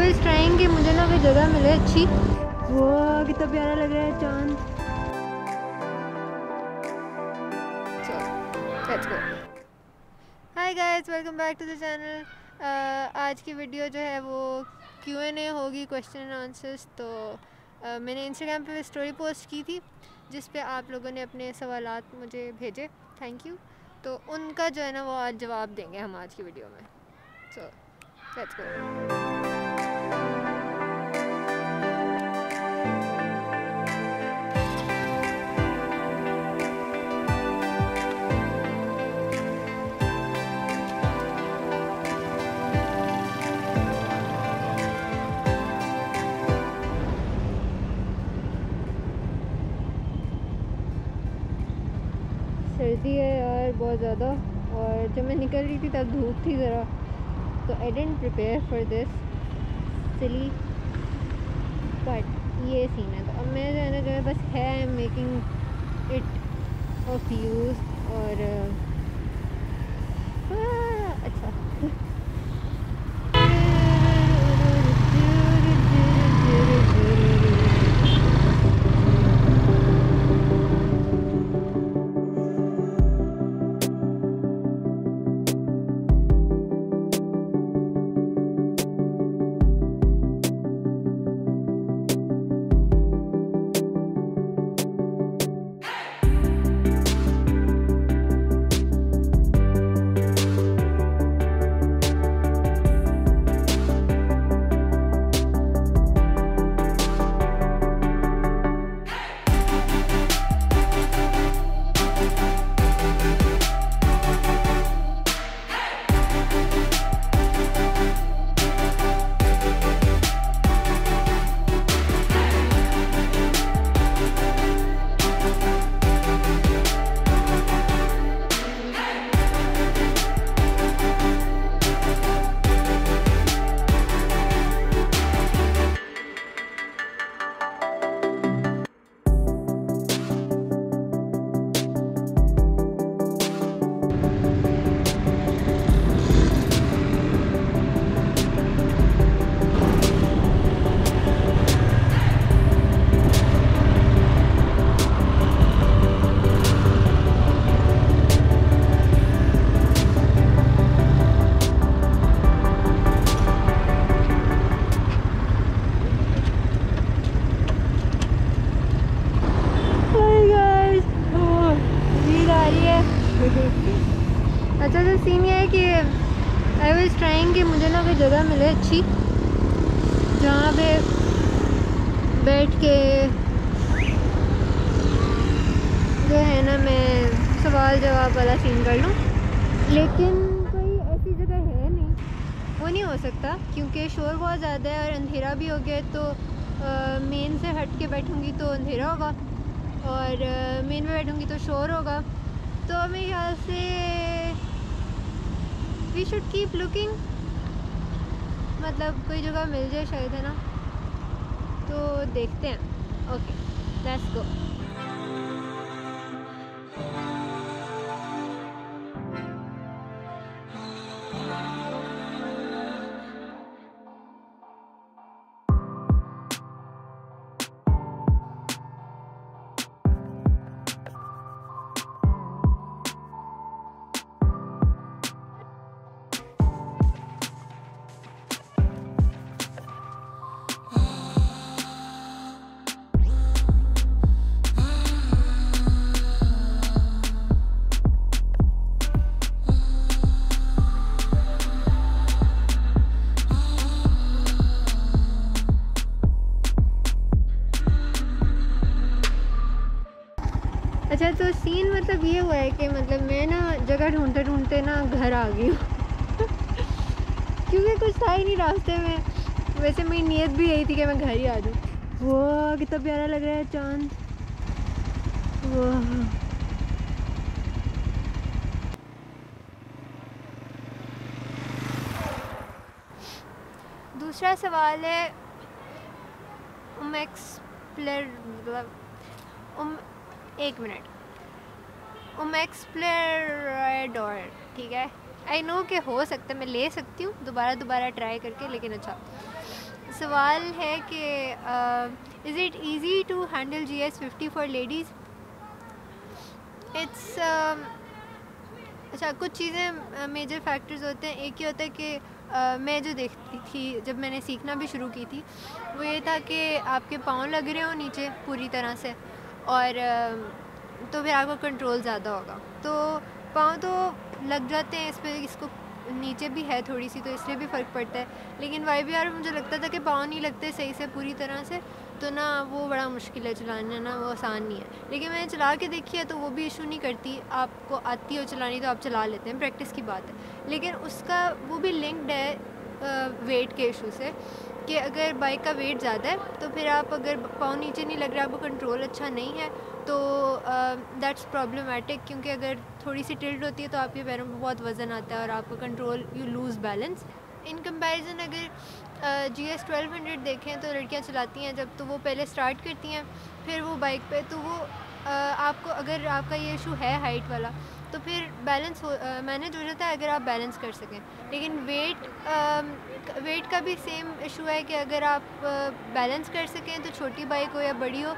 I was trying कि मुझे ना कोई जगह मिले अच्छी। वो कितना प्यारा लग रहा है चांद। Let's go. Hi guys, welcome back to the channel. आज की वीडियो जो है वो Q&A होगी, क्वेश्चन एंड आंसर्स। तो मैंने इंस्टाग्राम पे स्टोरी पोस्ट की थी जिस पे आप लोगों ने अपने सवालात मुझे भेजे, थैंक यू। तो उनका जो है ना वो आज जवाब देंगे हम आज की वीडियो में। So let's go. सर्दी है यार बहुत ज़्यादा, और जब मैं निकल रही थी तब धूप थी ज़रा, तो I didn't prepare for this silly, but ये सीन है। तो अब मैं जो है ना जो है बस है I am making it of use. और अच्छा अच्छा। तो सीन ये है कि आई वाज ट्राइंग कि मुझे ना कोई जगह मिले अच्छी जहाँ पे बैठ के जो है ना मैं सवाल जवाब वाला सीन कर लूँ, लेकिन कोई ऐसी जगह है नहीं, वो नहीं हो सकता क्योंकि शोर बहुत ज़्यादा है और अंधेरा भी हो गया। तो मेन से हट के बैठूँगी तो अंधेरा होगा, और मेन में बैठूँगी तो शोर होगा। तो मेरे ख्याल से वी शुड कीप लुकिंग, मतलब कोई जगह मिल जाए शायद, है ना। तो देखते हैं। Okay let's go. अच्छा, तो सीन मतलब ये हुआ है कि मतलब मैं ना जगह ढूंढते ढूंढते ना घर आ गई हूँ क्योंकि कुछ था ही नहीं रास्ते में। वैसे मेरी नीयत भी यही थी कि मैं घर ही आ जाऊँ। वो कितना प्यारा लग रहा है चांद। वो दूसरा सवाल है एक मिनट, एक्सप्लोरेडोर, ठीक है। आई नो कि हो सकता है मैं ले सकती हूँ दोबारा ट्राई करके, लेकिन अच्छा सवाल है कि is it easy to handle GS50 for ladies? It's अच्छा, कुछ चीज़ें मेजर फैक्टर्स होते हैं। एक ही होता है कि मैं जो देखती थी जब मैंने सीखना भी शुरू की थी, वो ये था कि आपके पाँव लग रहे हो नीचे पूरी तरह से, और तो फिर आपका कंट्रोल ज़्यादा होगा। तो पाँव तो लग जाते हैं, इस पर इसको नीचे भी है थोड़ी सी, तो इसलिए भी फ़र्क पड़ता है। लेकिन YBR में मुझे लगता था कि पाँव नहीं लगते सही से पूरी तरह से, तो ना वो बड़ा मुश्किल है चलाना, ना वो आसान नहीं है। लेकिन मैंने चला के देखी है तो वो भी इशू नहीं करती। आपको आती हो चलानी तो आप चला लेते हैं, प्रैक्टिस की बात है। लेकिन उसका वो भी लिंक्ड है वेट के इशू से, कि अगर बाइक का वेट ज़्यादा है तो फिर आप अगर पाँव नीचे नहीं लग रहा, आपको कंट्रोल अच्छा नहीं है, तो दैट्स प्रॉब्लमेटिक। क्योंकि अगर थोड़ी सी टिल्ट होती है तो आपके पैरों में बहुत वज़न आता है और आपका control, you lose balance. In comparison अगर GS 1200 देखें तो लड़कियां चलाती हैं जब, तो वो पहले स्टार्ट करती हैं, फिर वो बाइक पे, तो वो आपको, अगर आपका ये इशू है हाइट वाला, तो फिर बैलेंस मैनेज हो जाता है अगर आप बैलेंस कर सकें। लेकिन वेट का भी सेम इशू है कि अगर आप बैलेंस कर सकें तो छोटी बाइक हो या बड़ी हो,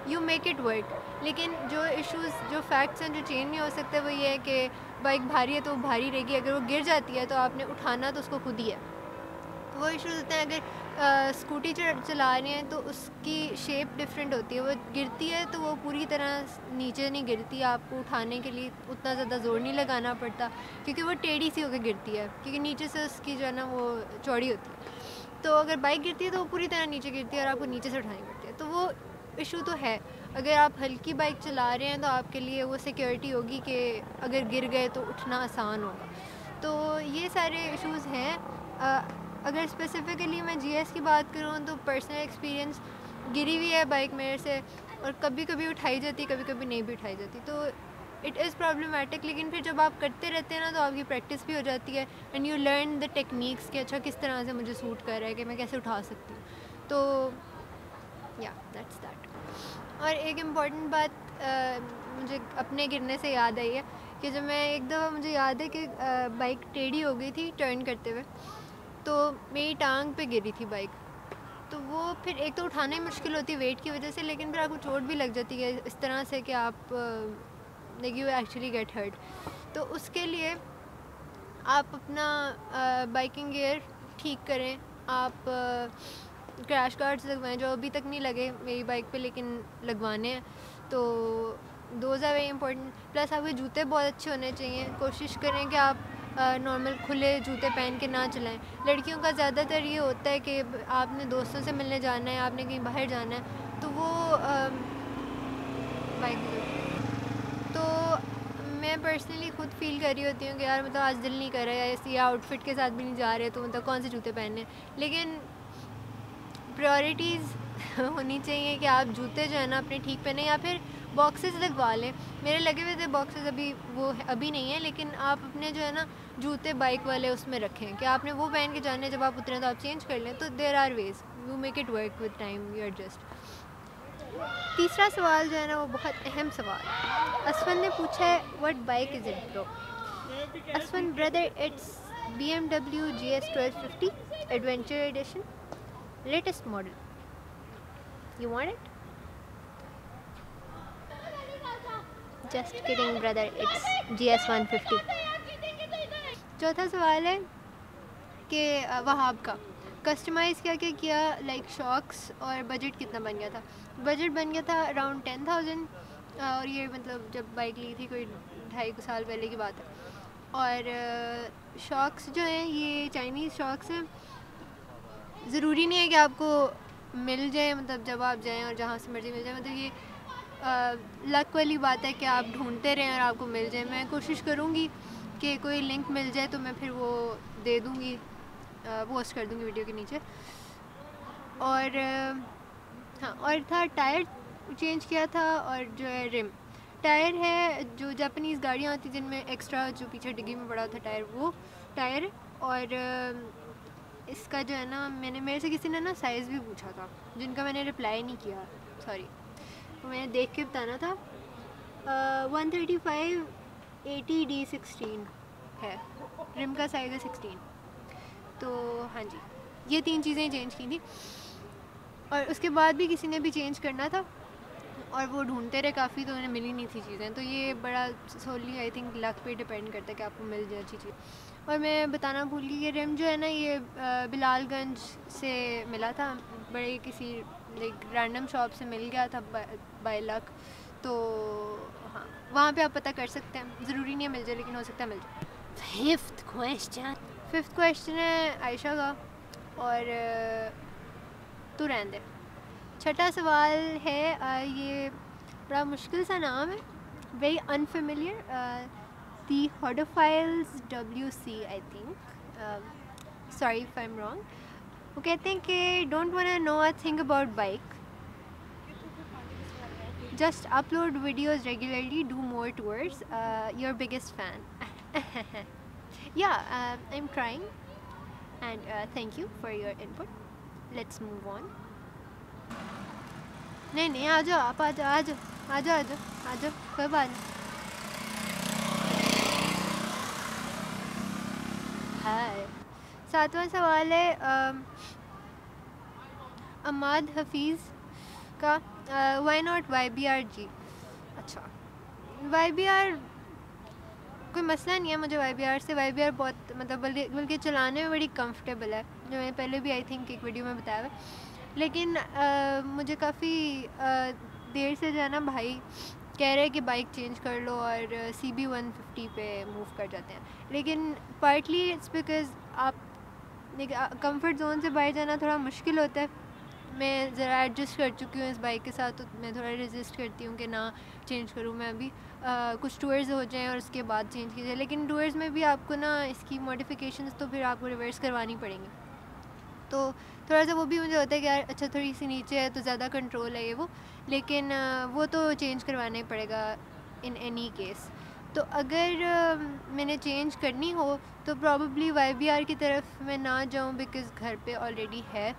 यू मेक इट वर्क। लेकिन जो इश्यूज़, जो फैक्ट्स हैं जो चेंज नहीं हो सकते, वो ये है कि बाइक भारी है तो वो भारी रहेगी, अगर वो गिर जाती है तो आपने उठाना तो उसको खुद ही है। तो वो इश्यूज़ होते हैं। अगर स्कूटी चला रहे हैं तो उसकी शेप डिफरेंट होती है, वो गिरती है तो वो पूरी तरह नीचे नहीं गिरती, आपको उठाने के लिए उतना ज़्यादा ज़ोर नहीं लगाना पड़ता, क्योंकि वो टेढ़ी सी होकर गिरती है, क्योंकि नीचे से उसकी जो है ना वो चौड़ी होती है। तो अगर बाइक गिरती है तो वो पूरी तरह नीचे गिरती है और आपको नीचे से उठानी पड़ती है। तो वो इशू तो है। अगर आप हल्की बाइक चला रहे हैं तो आपके लिए वो सिक्योरिटी होगी कि अगर गिर गए तो उठना आसान होगा। तो ये सारे इश्यूज़ हैं। अगर स्पेसिफ़िकली मैं GS की बात करूँ तो पर्सनल एक्सपीरियंस, गिरी हुई है बाइक मेरे से, और कभी कभी उठाई जाती, कभी कभी नहीं भी उठाई जाती, तो इट इज़ प्रॉब्लमेटिक। लेकिन फिर जब आप करते रहते हैं ना तो आपकी प्रैक्टिस भी हो जाती है, and you learn the techniques कि अच्छा किस तरह से मुझे सूट कर रहा है, कि मैं कैसे उठा सकती हूँ। तो या दैट्स दैट। और एक इम्पॉर्टेंट बात मुझे अपने गिरने से याद आई है कि जब मैं एक दफ़ा, मुझे याद है कि बाइक टेढ़ी हो गई थी टर्न करते हुए, तो मेरी टांग पे गिरी थी बाइक। तो वो फिर एक तो उठाना ही मुश्किल होती है वेट की वजह से, लेकिन फिर आपको चोट भी लग जाती है इस तरह से कि आप like you actually get hurt. तो उसके लिए आप अपना बाइकिंग गियर ठीक करें, आप क्रैश गार्ड्स लगवाएं जो अभी तक नहीं लगे मेरी बाइक पे, लेकिन लगवाने हैं। तो those are very important. Plus आपके जूते बहुत अच्छे होने चाहिए। कोशिश करें कि आप नॉर्मल खुले जूते पहन के ना चलाएं। लड़कियों का ज़्यादातर ये होता है कि आपने दोस्तों से मिलने जाना है, आपने कहीं बाहर जाना है, तो वो बाइक, तो मैं पर्सनली खुद फील कर रही होती हूँ कि यार मतलब आज दिल नहीं कर रहा है, या इसी आउटफिट के साथ भी नहीं जा रहे, तो मतलब कौन से जूते पहनने। लेकिन प्रायोरिटीज़ होनी चाहिए कि आप जूते जो है ना अपने ठीक पहने, या फिर बॉक्सेस लगवा लें। मेरे लगे हुए थे बॉक्सेस, अभी वो अभी नहीं है, लेकिन आप अपने जो है ना जूते बाइक वाले उसमें रखें कि आपने वो पहन के जाने, जब आप उतरें तो आप चेंज कर लें। तो there are ways, you make it work with time, you adjust. तीसरा सवाल जो है ना वो बहुत अहम सवाल असफन ने पूछा है, what bike is it bro? Asfan brother, it's BMW GS 1250 adventure edition, latest model. You want it? Just kidding brother, it's GS 150. चौथा सवाल है कि वहाब का कस्टमाइज़ क्या क्या किया, लाइक शॉक्स, और बजट कितना बन गया था। बजट बन गया था अराउंड 10,000, और ये मतलब जब बाइक ली थी कोई 2.5 साल पहले की बात है। और शॉक्स जो हैं ये चाइनीज़ शॉक्स हैं। ज़रूरी नहीं है कि आपको मिल जाए, मतलब जब आप जाएं और जहाँ से मर्ज़ी मिल जाए, मतलब ये लक वाली बात है कि आप ढूंढते रहें और आपको मिल जाए। मैं कोशिश करूँगी कि कोई लिंक मिल जाए तो मैं फिर वो दे दूँगी, पोस्ट कर दूँगी वीडियो के नीचे। और हाँ, और था टायर चेंज किया था, और जो है रिम टायर है, जो जापानीज़ गाड़ियाँ होती जिनमें एक्स्ट्रा जो पीछे डिग्गी में पड़ा था टायर, वो टायर। और इसका जो है ना, मेरे से किसी ने ना साइज़ भी पूछा था, जिनका मैंने रिप्लाई नहीं किया, सॉरी, तो मैंने देख के बताना था। 135 80D16 है, रिम का साइज़ है 16। तो हाँ जी, ये 3 चीज़ें चेंज की थी, और उसके बाद भी किसी ने भी चेंज करना था और वो ढूंढते रहे काफ़ी, तो उन्हें मिली नहीं थी चीज़ें। तो ये बड़ा सोली आई थिंक लक पे डिपेंड करता है कि आपको मिल जाए अच्छी चीज़। और मैं बताना भूल गई, ये रिम जो है ना ये बिलालगंज से मिला था, बड़े किसी लाइक रैंडम शॉप से मिल गया था बाय लक। तो हाँ, वहाँ पे आप पता कर सकते हैं, ज़रूरी नहीं है मिल जाए, लेकिन हो सकता है मिल जाए। फिफ्थ क्वेश्चन है आयशा का, और तू रहने दे। छठा सवाल है, ये बड़ा मुश्किल सा नाम है, very unfamiliar, the hodophiles WC I think, sorry if I am wrong. वो कहते हैं कि don't want no a thing about bike, just upload videos regularly, do more tours, your biggest fan. Yeah, I'm trying, and thank you for your input. Let's move on. नहीं आ जाओ, आप आ जाओ, आ जाओ, आ जाओ, आ जाओ, आ जाओ, कोई बात नहीं। हाय, 7वां सवाल है अमाद हफीज़ का, वाई नॉट YBR-G। अच्छा, YBR कोई मसला नहीं है मुझे YBR से। YBR बहुत मतलब बल्कि चलाने में बड़ी कंफर्टेबल है, जो मैंने पहले भी आई थिंक एक वीडियो में बताया हुआ। लेकिन मुझे काफ़ी देर से जो है ना भाई कह रहे हैं कि बाइक चेंज कर लो और CB 150 पे मूव कर जाते हैं, लेकिन पार्टली इट्स बिकॉज़ आप कंफर्ट जोन से बाहर जाना थोड़ा मुश्किल होता है। मैं ज़रा एडजस्ट कर चुकी हूँ इस बाइक के साथ, तो मैं थोड़ा रेजिस्ट करती हूँ कि ना चेंज करूँ मैं अभी, कुछ टूर्स हो जाएं और उसके बाद चेंज कीजिए। लेकिन टूर्स में भी आपको ना इसकी मॉडिफिकेशंस तो फिर आपको रिवर्स करवानी पड़ेंगी, तो थोड़ा सा वो भी मुझे होता है कि यार अच्छा थोड़ी सी नीचे है तो ज़्यादा कंट्रोल है ये वो, लेकिन वो तो चेंज करवाना ही पड़ेगा इन एनी केस। तो अगर मैंने चेंज करनी हो तो प्रॉब्ली YBR की तरफ मैं ना जाऊँ, बिकॉज़ घर पे ऑलरेडी है,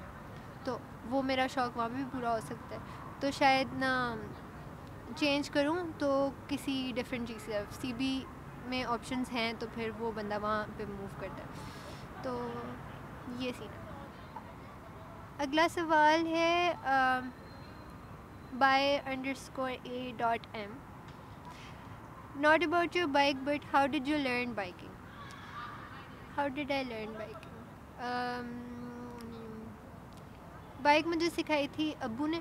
तो वो मेरा शौक़ वहाँ पे भी पूरा हो सकता है। तो शायद ना चेंज करूँ तो किसी डिफरेंट चीज़ की, CB में ऑप्शंस हैं तो फिर वो बंदा वहाँ पे मूव करता है। तो ये सीन है। अगला सवाल है by_a.m, not about your bike but how did you learn biking? How did I learn biking? Bike मुझे सिखाई थी अब्बू ने,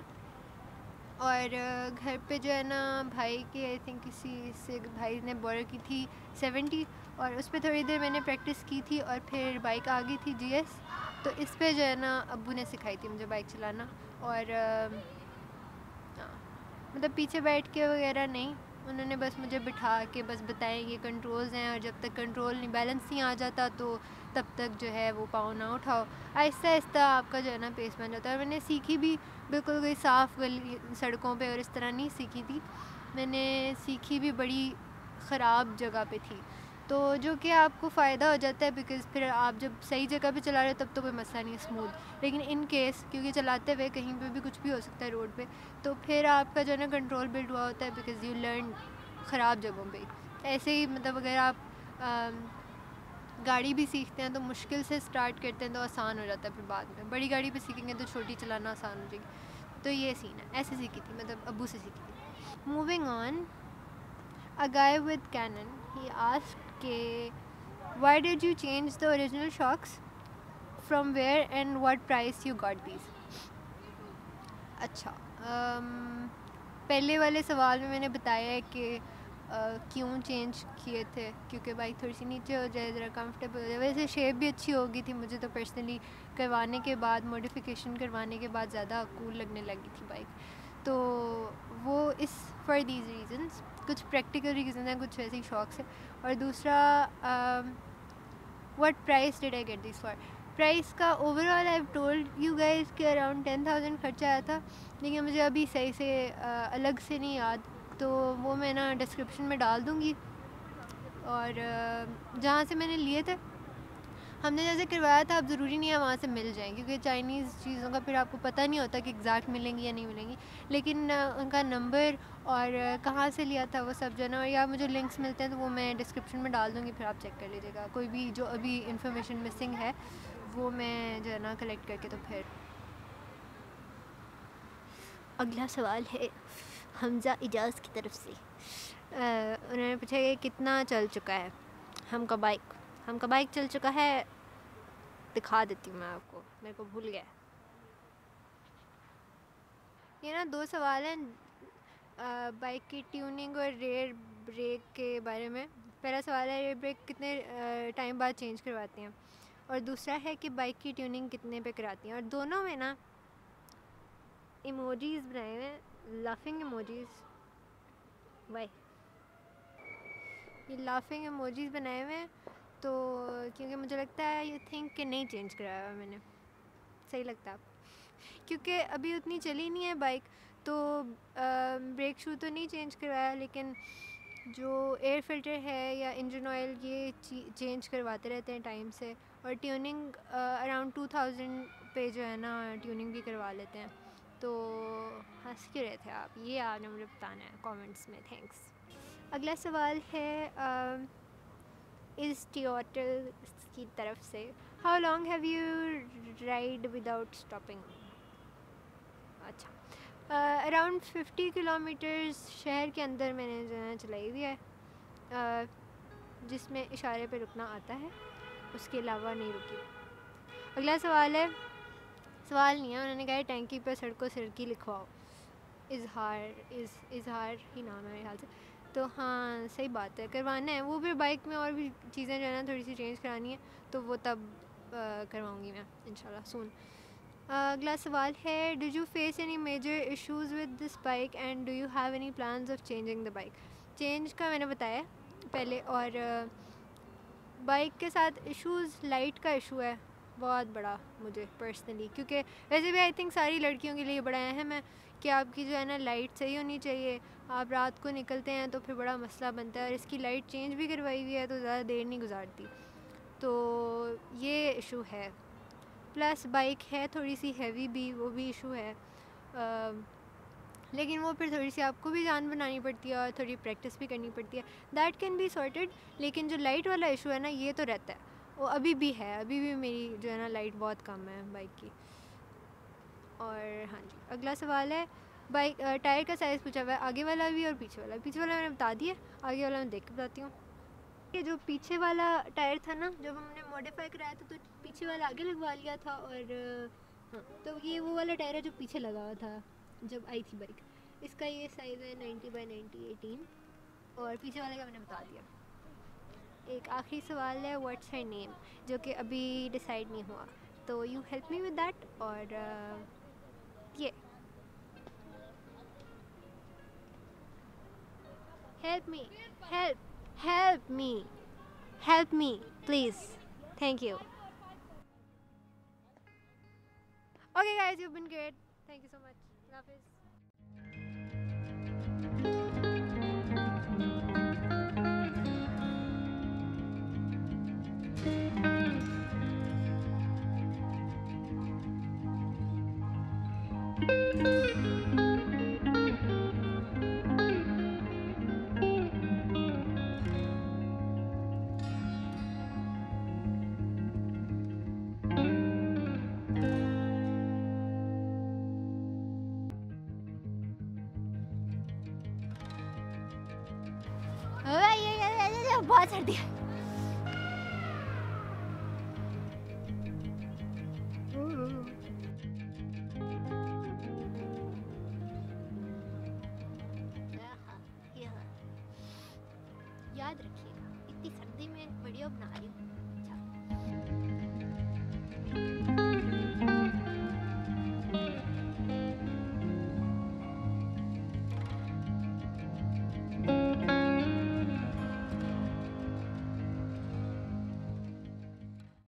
और घर पे जो है ना भाई के आई थिंक किसी से भाई ने बोरो की थी 70, और उस पर थोड़ी देर मैंने प्रैक्टिस की थी और फिर बाइक आ गई थी GS, तो इस पे जो है ना अब्बू ने सिखाई थी मुझे बाइक चलाना। और मतलब पीछे बैठ के वगैरह नहीं, उन्होंने बस मुझे बिठा के बस बताएं ये कंट्रोल्स हैं, और जब तक कंट्रोल नहीं बैलेंस नहीं आ जाता तो तब तक जो है वो पाँव ना उठाओ, आहिस्ता आहिस्ता आपका जो है ना पेस बन जाता है। और मैंने सीखी भी बिल्कुल कोई साफ़ गली सड़कों पे और इस तरह नहीं सीखी थी, मैंने सीखी भी बड़ी ख़राब जगह पे थी, तो जो कि आपको फ़ायदा हो जाता है, बिकॉज़ फिर आप जब सही जगह पे चला रहे हो तब तो कोई मसला नहीं है स्मूथ, लेकिन इन केस क्योंकि चलाते हुए कहीं पे भी कुछ भी हो सकता है रोड पे, तो फिर आपका जो है ना कंट्रोल बिल्ड हुआ होता है, बिकॉज़ यू लर्न ख़राब जगहों पे। ऐसे ही मतलब अगर आप गाड़ी भी सीखते हैं तो मुश्किल से स्टार्ट करते हैं तो आसान हो जाता है, फिर बाद में बड़ी गाड़ी पे सीखेंगे तो छोटी चलाना आसान हो जाएगी। तो ये सीन है, ऐसे सीखी थी, मतलब अब्बू से सीखी थी। Moving on, a guy with Canon he asked के why did you change the original shocks, from where and what price you got these. अच्छा, पहले वाले सवाल में मैंने बताया है कि क्यों चेंज किए थे, क्योंकि बाइक थोड़ी सी नीचे हो जाए, ज़रा कंफर्टेबल हो जाए। वैसे शेप भी अच्छी हो गई थी मुझे तो पर्सनली, करवाने के बाद मॉडिफिकेशन करवाने के बाद ज़्यादा कूल लगने लगी थी बाइक, तो वो इस फॉर दीज रीजंस, कुछ प्रैक्टिकल रीज़न हैं, कुछ वैसे ही शौक से। और दूसरा what price did I get this for, price का overall I told you guys कि अराउंड 10,000 खर्चा आया था, लेकिन मुझे अभी सही से अलग से नहीं याद, तो वो मैं ना डिस्क्रिप्शन में डाल दूँगी। और जहाँ से मैंने लिए थे, हमने जैसे करवाया था, अब ज़रूरी नहीं है वहाँ से मिल जाए, क्योंकि चाइनीज़ चीज़ों का फिर आपको पता नहीं होता कि एग्जैक्ट मिलेंगी या नहीं मिलेंगी। लेकिन उनका नंबर और कहाँ से लिया था वो सब जो है ना, और या मुझे लिंक्स मिलते हैं तो वो मैं डिस्क्रिप्शन में डाल दूँगी, फिर आप चेक कर लीजिएगा। कोई भी जो अभी इंफॉर्मेशन मिसिंग है वो मैं जो है ना कलेक्ट करके तो फिर। अगला सवाल है हमज़ा इजाज़ की तरफ से। उन्होंने पूछा कि कितना चल चुका है हमका बाइक चल चुका है। दिखा देती हूँ मैं आपको, मेरे को भूल गया। ये ना 2 सवाल हैं बाइक की ट्यूनिंग और रेयर ब्रेक के बारे में। पहला सवाल है रेयर ब्रेक कितने टाइम बाद चेंज करवाती हैं, और दूसरा है कि बाइक की ट्यूनिंग कितने पे कराती हैं। और दोनों में ना इमोजीज़ बनाए हुए हैं, लाफिंग इमोजीज़। वाई ये लाफिंग इमोजीज़ बनाए हुए हैं, तो क्योंकि मुझे लगता है यू थिंक कि नहीं चेंज कराया हुआ मैंने। सही लगता है आपको? क्योंकि अभी उतनी चली नहीं है बाइक, तो ब्रेक शू तो नहीं चेंज करवाया, लेकिन जो एयर फिल्टर है या इंजन ऑयल ये चेंज करवाते रहते हैं टाइम से। और ट्यूनिंग अराउंड 2000 पे जो है ना ट्यूनिंग भी करवा लेते हैं। तो हंस क्यों रहे थे आप? ये आपने मुझे बताना है कमेंट्स में। थैंक्स। अगला सवाल है इस टियोटल की तरफ से, how long have you ride without stopping? अच्छा, अराउंड 50 किलोमीटर्स शहर के अंदर मैंने जो है चलाई हुई है, जिसमें इशारे पे रुकना आता है, उसके अलावा नहीं रुकी। अगला सवाल है, सवाल नहीं है, उन्होंने कहा है टैंकी पर सड़कों सिरकी लिखवाओ। इजहार ही नाम है मेरे ख्याल से। तो हाँ सही बात है, करवाना है वो भी। बाइक में और भी चीज़ें जो है ना थोड़ी सी चेंज करानी है, तो वो तब करवाऊँगी मैं इंशाल्लाह सून। अगला सवाल है, do you face any major issues with this bike and do you have any plans of changing the bike? Change का मैंने बताया पहले। और बाइक के साथ इश्यूज़, लाइट का इशू है बहुत बड़ा मुझे पर्सनली, क्योंकि वैसे भी आई थिंक सारी लड़कियों के लिए बड़ा अहम है कि आपकी जो है ना लाइट सही होनी चाहिए। आप रात को निकलते हैं तो फिर बड़ा मसला बनता है, और इसकी लाइट चेंज भी करवाई हुई है तो ज़्यादा देर नहीं गुजारती, तो ये इशू है। प्लस बाइक है थोड़ी सी हैवी भी, वो भी इशू है। लेकिन वो फिर थोड़ी सी आपको भी जान बनानी पड़ती है और थोड़ी प्रैक्टिस भी करनी पड़ती है, दैट कैन बी सॉर्टेड। लेकिन जो लाइट वाला इशू है ना ये तो रहता है, वो अभी भी है, अभी भी मेरी जो है ना लाइट बहुत कम है बाइक की। और हाँ जी, अगला सवाल है, बाइक टायर का साइज़ पूछा हुआ है, आगे वाला भी और पीछे वाला। पीछे वाला मैंने बता दिया, आगे वाला मैं देख के बताती हूँ। ये जो पीछे वाला टायर था ना, जब हमने मॉडिफाई कराया था तो पीछे वाला आगे लगवा लिया था, और हाँ तो ये वो वाला टायर है जो पीछे लगा हुआ था जब आई थी बाइक। इसका ये साइज़ है 90x90 18, और पीछे वाले का मैंने बता दिया। एक आखिरी सवाल है, व्हाट्स हर नेम, जो कि अभी डिसाइड नहीं हुआ, तो you help me with that. और ये help me, help me please, thank you. Okay guys, you've been great. Thank you so much. Love is. ये बहुत सर्दी है। याद रखिएगा, इतनी सर्दी में वीडियो बना रही हूँ।